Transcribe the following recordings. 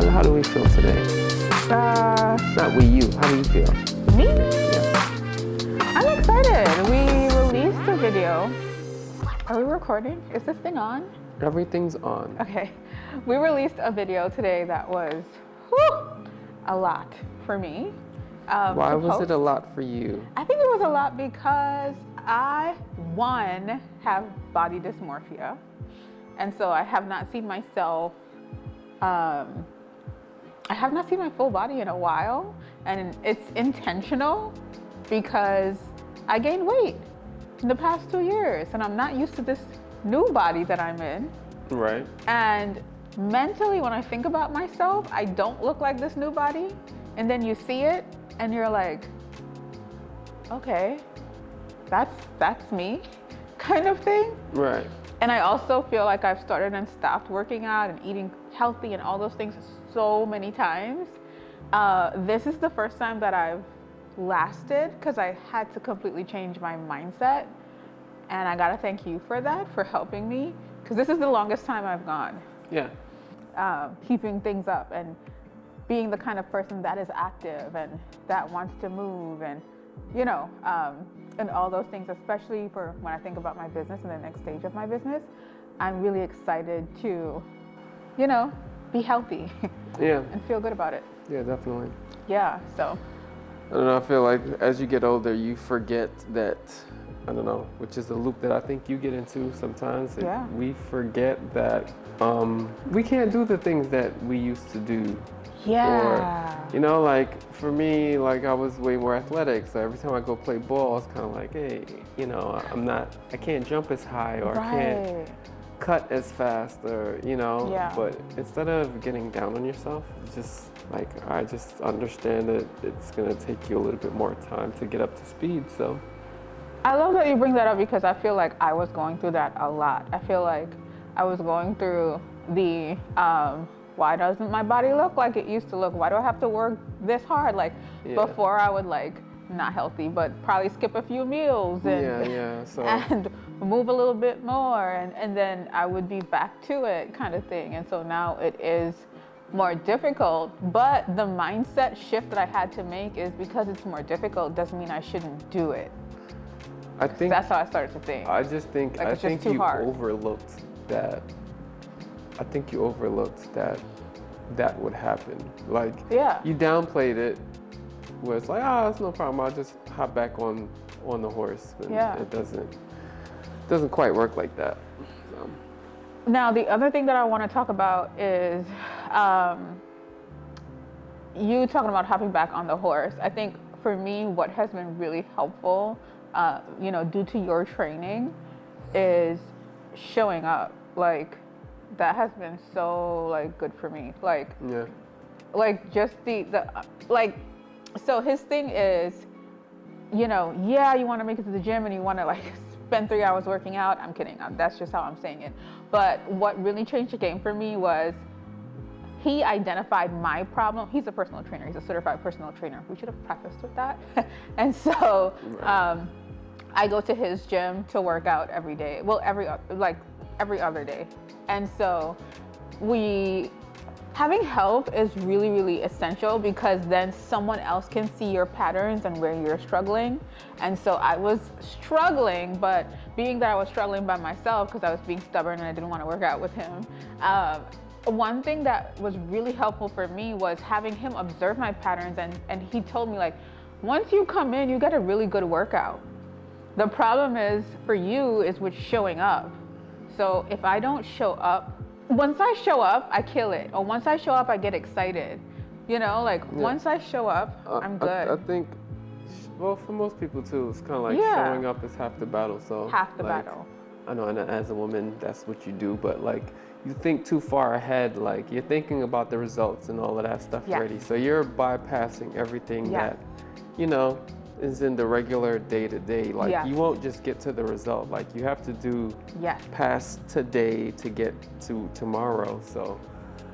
How do we feel today? Not we, you. How do you feel? Me? Yeah. I'm excited. We released a video. Are we recording? Is this thing on? Everything's on. Okay. We released a video today that was a lot for me. Why was it a post. lot for you? I think it was a lot because I, one, have body dysmorphia. And so I have not seen myself, I have not seen my full body in a while. And it's intentional because I gained weight in the past 2 years and I'm not used to this new body that I'm in. Right. And mentally, when I think about myself, I don't look like this new body. And then you see it and you're like, okay, that's me kind of thing. Right. And I also feel like I've started and stopped working out and eating healthy and all those things so many times. This is the first time that I've lasted because I had to completely change my mindset. And I gotta thank you for that, for helping me, because this is the longest time I've gone. Yeah. Keeping things up and being the kind of person that is active and that wants to move and, you know, and all those things, especially for when I think about my business and the next stage of my business. I'm really excited to, you know, be healthy. Yeah. And feel good about it. Yeah, definitely. Yeah, so. I don't know, I feel like as you get older, you forget that, I don't know, which is a loop that I think you get into sometimes. Yeah. We forget that we can't do the things that we used to do. Yeah. Or, you know, like for me, like I was way more athletic. So every time I go play ball, it's kind of like, hey, you know, I can't jump as high or I can't cut as fast or, you know. Yeah. But instead of getting down on yourself, it's just like, I just understand that it's going to take you a little bit more time to get up to speed. So I love that you bring that up because I feel like I was going through that a lot. I feel like I was going through the, why doesn't my body look like it used to look? Why do I have to work this hard? Like before I would like, not healthy, but probably skip a few meals and, so. and move a little bit more. And then I would be back to it kind of thing. And so now it is more difficult, but the mindset shift that I had to make is because it's more difficult doesn't mean I shouldn't do it. I think that's how I started to think. I just think like I think you hard. overlooked that. I think you overlooked that would happen. Like you downplayed it, where it's like, it's no problem. I'll just hop back on the horse. And it doesn't quite work like that. So. Now the other thing that I want to talk about is you talking about hopping back on the horse. I think for me, what has been really helpful, you know, due to your training, is showing up. Like that has been so like good for me. Like like just the like. So his thing is, you know, you want to make it to the gym and you want to like spend 3 hours working out. I'm kidding. That's just how I'm saying it. But what really changed the game for me was he identified my problem. He's a personal trainer. He's a certified personal trainer. We should have prefaced with that. And so I go to his gym to work out every day. Well, every other day. And so having help is really, really essential because then someone else can see your patterns and where you're struggling. And so I was struggling, but being that I was struggling by myself because I was being stubborn and I didn't want to work out with him, one thing that was really helpful for me was having him observe my patterns. And he told me, like, once you come in, you get a really good workout. The problem is for you is with showing up. So if I don't show up, once I show up, I kill it. Or once I show up, I get excited. You know, like once I show up, I'm good. I think, well, for most people too, it's kind of like showing up is half the battle. So half the battle. I know, and as a woman, that's what you do. But like, you think too far ahead. Like you're thinking about the results and all of that stuff already. So you're bypassing everything that, you know, is in the regular day-to-day. Like you won't just get to the result. Like you have to do past today to get to tomorrow. So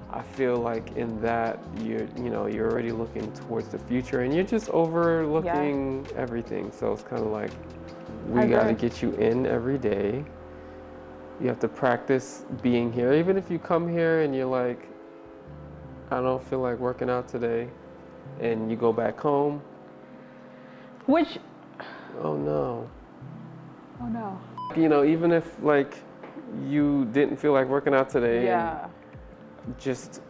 I feel like in that you're already looking towards the future and you're just overlooking everything. So it's kind of like we got to get you in every day. You have to practice being here. Even if you come here and you're like, I don't feel like working out today, and you go back home. Which, oh no. oh no. You know, even if like you didn't feel like working out today, Yeah. and just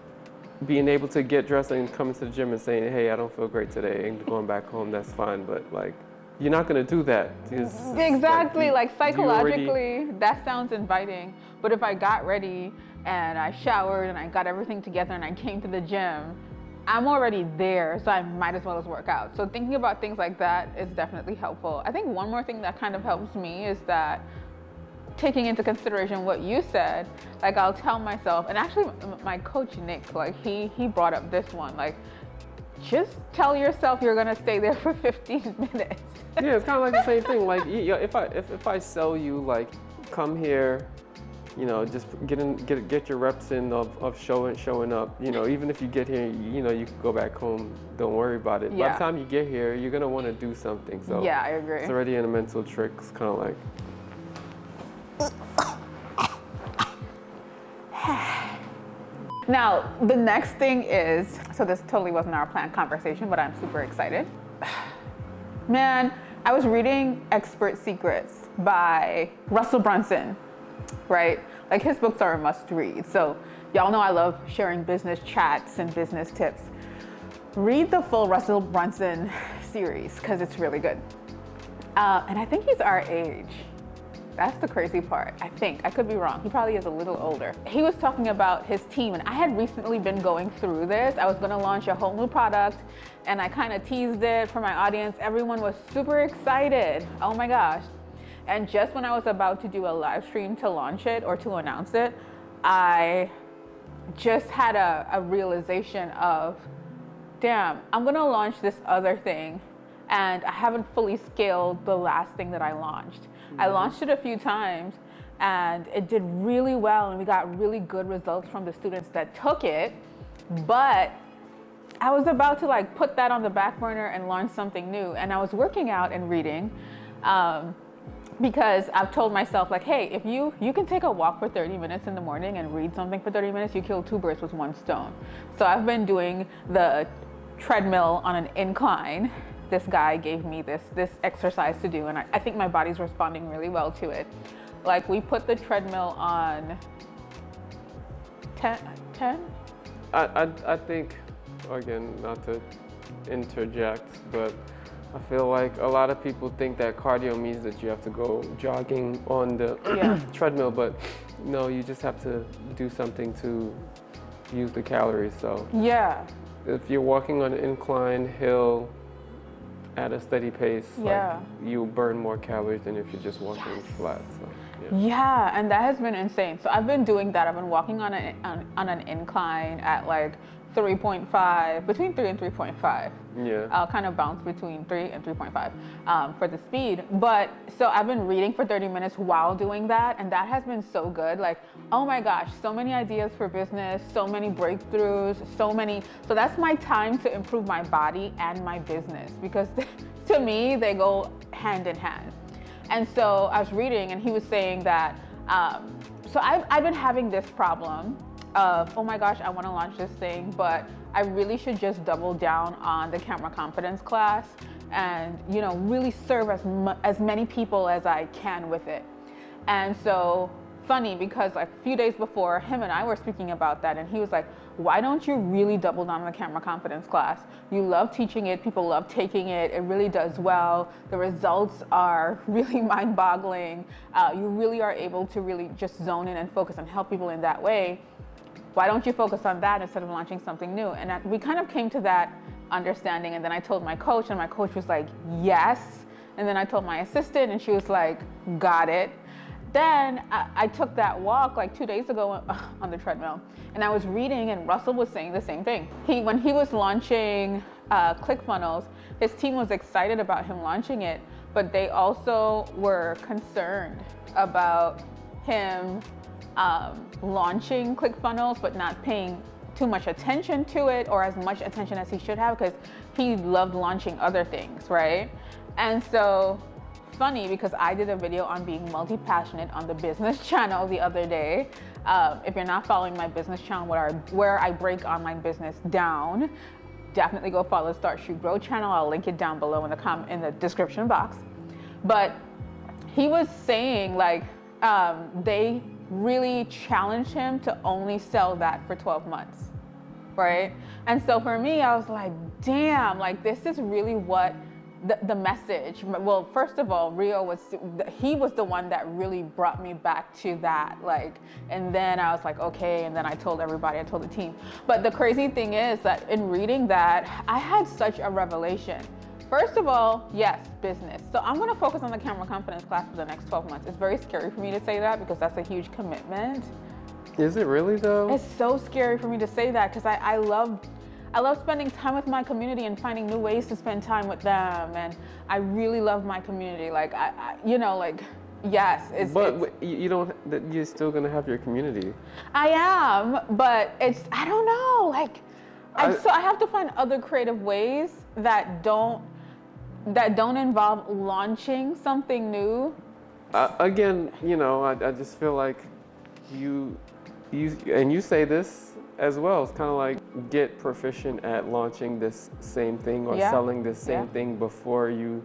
being able to get dressed and come into the gym and saying, hey, I don't feel great today, and going back home, that's fine. But like, you're not gonna do that. Exactly, like psychologically, already... that sounds inviting. But if I got ready and I showered and I got everything together and I came to the gym, I'm already there, so I might as well as work out. So thinking about things like that is definitely helpful. I think one more thing that kind of helps me is that taking into consideration what you said, like I'll tell myself, and actually my coach Nick, like he brought up this one, like just tell yourself you're gonna stay there for 15 minutes. Yeah, it's kind of like the same thing. Like, you know, if I sell you, like, come here, you know, just get your reps in of showing up. You know, even if you get here, you know, you can go back home. Don't worry about it. Yeah. By the time you get here, you're gonna want to do something. So yeah, I agree. It's already in a mental trick. It's kind of like. Now, the next thing is, so this totally wasn't our planned conversation, but I'm super excited. Man, I was reading Expert Secrets by Russell Brunson, right? Like his books are a must read. So y'all know I love sharing business chats and business tips. Read the full Russell Brunson series because it's really good. And I think he's our age. That's the crazy part. I think, I could be wrong. He probably is a little older. He was talking about his team, and I had recently been going through this. I was gonna launch a whole new product, and I kind of teased it for my audience. Everyone was super excited. Oh my gosh. And just when I was about to do a live stream to launch it or to announce it, I just had a realization of, damn, I'm gonna launch this other thing, and I haven't fully scaled the last thing that I launched. I launched it a few times and it did really well, and we got really good results from the students that took it, but I was about to like put that on the back burner and launch something new. And I was working out and reading because I've told myself like, hey, if you can take a walk for 30 minutes in the morning and read something for 30 minutes, you kill two birds with one stone. So I've been doing the treadmill on an incline. This guy gave me this exercise to do, and I think my body's responding really well to it. Like we put the treadmill on 10? I think, again, not to interject, but I feel like a lot of people think that cardio means that you have to go jogging on the treadmill, but no, you just have to do something to use the calories. So yeah, if you're walking on an incline hill at a steady pace, like, you burn more calories than if you're just walking flat. So, yeah, and that has been insane. So I've been doing that. I've been walking on an incline at like 3.5, between 3 and 3.5. Yeah. I'll kind of bounce between 3 and 3.5 for the speed. But so I've been reading for 30 minutes while doing that, and that has been so good. Like, oh my gosh, so many ideas for business, so many breakthroughs, so that's my time to improve my body and my business, because to me, they go hand in hand. And so I was reading, and he was saying that, so I've been having this problem of, oh my gosh, I want to launch this thing, but I really should just double down on the camera confidence class and, you know, really serve as many people as I can with it. And so funny, because like a few days before, him and I were speaking about that, and he was like, why don't you really double down on the camera confidence class? You love teaching it, people love taking it, it really does well. The results are really mind-boggling. You really are able to really just zone in and focus and help people in that way. Why don't you focus on that instead of launching something new? And we kind of came to that understanding, and then I told my coach, and my coach was like, yes. And then I told my assistant, and she was like, got it. Then I took that walk like 2 days ago on the treadmill, and I was reading, and Russell was saying the same thing. When he was launching ClickFunnels, his team was excited about him launching it, but they also were concerned about him launching ClickFunnels, but not paying too much attention to it, or as much attention as he should have, because he loved launching other things, right? And so funny because I did a video on being multi-passionate on the business channel the other day. If you're not following my business channel, where I break online business down, definitely go follow the Start, Shoot, Grow channel. I'll link it down below in the description box. But he was saying like they really challenged him to only sell that for 12 months, right? And so for me, I was like, damn, like this is really what the message. Well, first of all, he was the one that really brought me back to that, like, and then I was like, okay, and then I told everybody, I told the team. But the crazy thing is that in reading that, I had such a revelation. First of all, yes, business. So I'm gonna focus on the camera confidence class for the next 12 months. It's very scary for me to say that because that's a huge commitment. Is it really though? It's so scary for me to say that because I love spending time with my community and finding new ways to spend time with them. And I really love my community. Like, yes. You're still gonna have your community. I am, but I don't know. Like, so I have to find other creative ways that don't involve launching something new. Again, I just feel like you say this as well. It's kind of like get proficient at launching this same thing or selling this same thing before you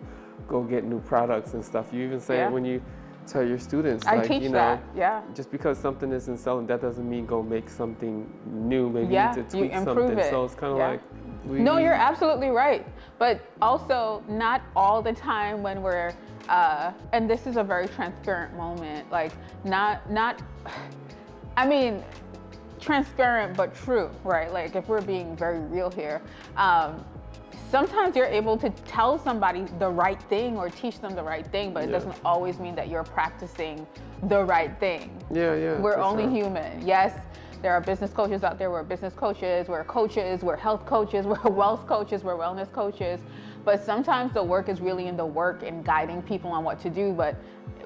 go get new products and stuff. You even say it when you tell your students. I teach that. Just because something isn't selling, that doesn't mean go make something new. Maybe you need to tweak something. So it's kind of like. No, you're absolutely right. But also not all the time when we're, and this is a very transparent moment, like transparent but true, right? Like if we're being very real here, sometimes you're able to tell somebody the right thing or teach them the right thing, but it doesn't always mean that you're practicing the right thing. We're only human. Yes, there are business coaches out there. We're business coaches, we're health coaches, we're wealth coaches, we're wellness coaches. But sometimes the work is really in the work and guiding people on what to do, but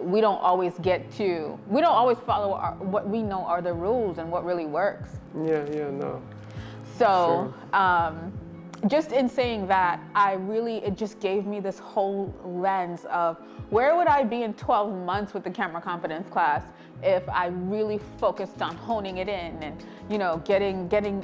we don't always follow what we know are the rules and what really works. No. So, just in saying that, it just gave me this whole lens of where would I be in 12 months with the camera confidence class if I really focused on honing it in and,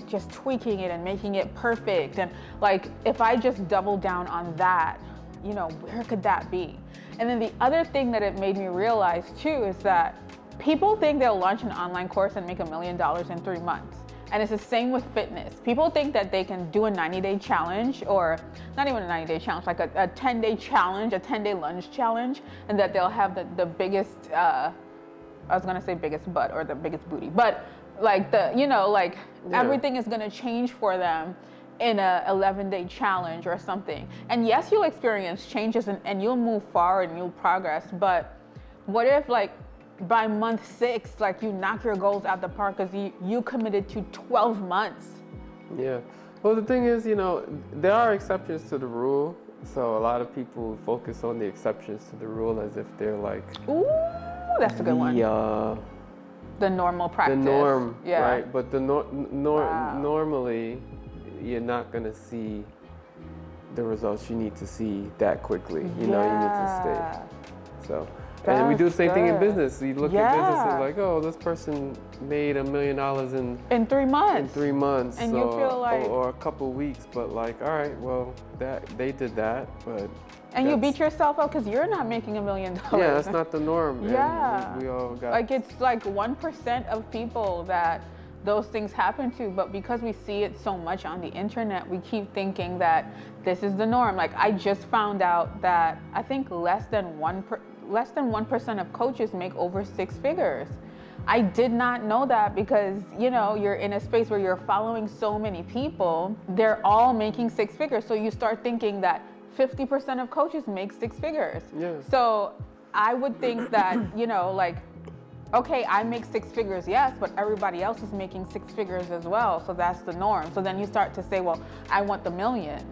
just tweaking it and making it perfect. And like, if I just double down on that, where could that be? And then the other thing that it made me realize too is that people think they'll launch an online course and make $1 million in 3 months. And it's the same with fitness. People think that they can do a 90-day challenge, or not even a 90-day challenge, like a 10-day challenge, a 10-day lunge challenge, and that they'll have the biggest, I was gonna say biggest butt or the biggest booty, but like everything is gonna change for them in a 11-day challenge or something. And yes, you'll experience changes and you'll move forward and you'll progress, but what if like by month 6, like you knock your goals out the park because you committed to 12 months? Well, the thing is, there are exceptions to the rule. So a lot of people focus on the exceptions to the rule as if they're like, ooh, that's a good one. The normal practice. The norm, right? But normally, you're not gonna see the results you need to see that quickly. You need to stay. So. And we do the same thing in business. You look at businesses like, oh, this person made $1 million in 3 months. In 3 months, and you feel like, or a couple weeks, but like, all right, well, they did that, but. And you beat yourself up because you're not making $1 million. Yeah, that's not the norm. And we all got. Like it's like 1% of people that those things happen to, but because we see it so much on the internet, we keep thinking that this is the norm. Like I just found out that I think less than 1% of coaches make over 6 figures. I did not know that because, you're in a space where you're following so many people, they're all making 6 figures. So you start thinking that 50% of coaches make 6 figures. So I would think that, okay, I make 6 figures, yes, but everybody else is making 6 figures as well. So that's the norm. So then you start to say, well, I want the million.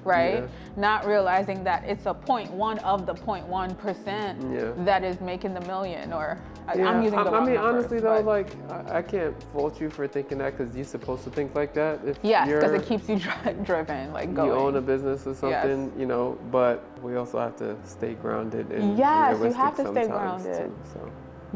right? Yeah. Not realizing that it's a 0.1 of the 0.1% that is making the million, or I'm using the wrong numbers, honestly though, like I can't fault you for thinking that, because you're supposed to think like that. Yes, because it keeps you driven, like going. You own a business or something, Yes. you know, but we also have to stay grounded and yes, realistic you have to stay sometimes grounded. too, so.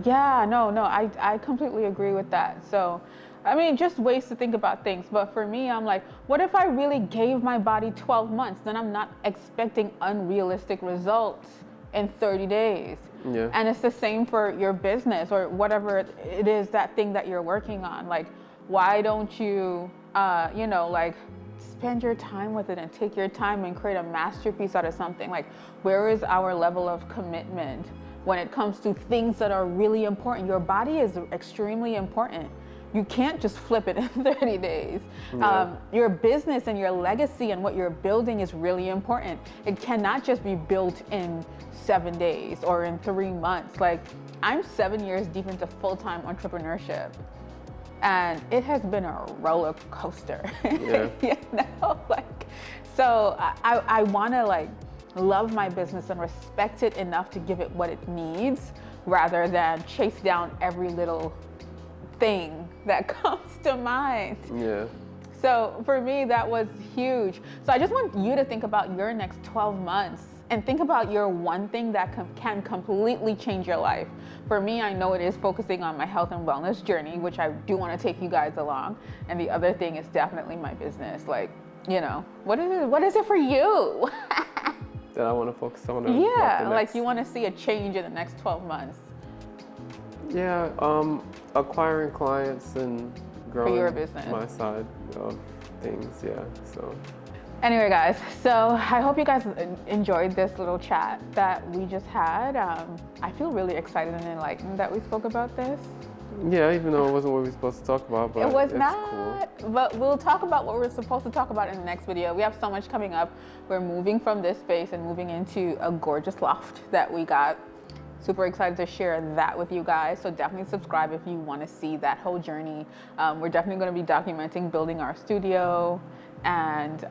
Yeah, no, I completely agree with that. So, I mean, just ways to think about things. But for me, I'm like, what if I really gave my body 12 months? Then I'm not expecting unrealistic results in 30 days. Yeah. And it's the same for your business or whatever it is, that thing that you're working on. Like, why don't you, like, spend your time with it and take your time and create a masterpiece out of something? Like, where is our level of commitment when it comes to things that are really important? Your body is extremely important. You can't just flip it in 30 days. Yeah. Your business and your legacy and what you're building is really important. It cannot just be built in 7 days or in 3 months. Like, I'm 7 years deep into full-time entrepreneurship, and it has been a roller coaster. Yeah. So I want to like love my business and respect it enough to give it what it needs, rather than chase down every little thing that comes to mind. Yeah. So for me, that was huge. So I just want you to think about your next 12 months and think about your one thing that can completely change your life. For me, I know it is focusing on my health and wellness journey, which I do want to take you guys along. And the other thing is definitely my business. Like, what is it for you? That I want to focus on. Yeah, like you want to see a change in the next 12 months. Yeah, acquiring clients and growing For your business. my side of things, yeah, so. Anyway, guys, so I hope you guys enjoyed this little chat that we just had. I feel really excited and enlightened that we spoke about this. Yeah, even though it wasn't what we were supposed to talk about, but it was it's not, cool. But we'll talk about what we're supposed to talk about in the next video. We have so much coming up. We're moving from this space and moving into a gorgeous loft that we got. Super excited to share that with you guys. So definitely subscribe if you want to see that whole journey. We're definitely going to be documenting building our studio and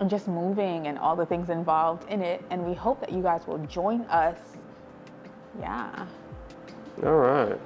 just moving and all the things involved in it. And we hope that you guys will join us. Yeah. All right.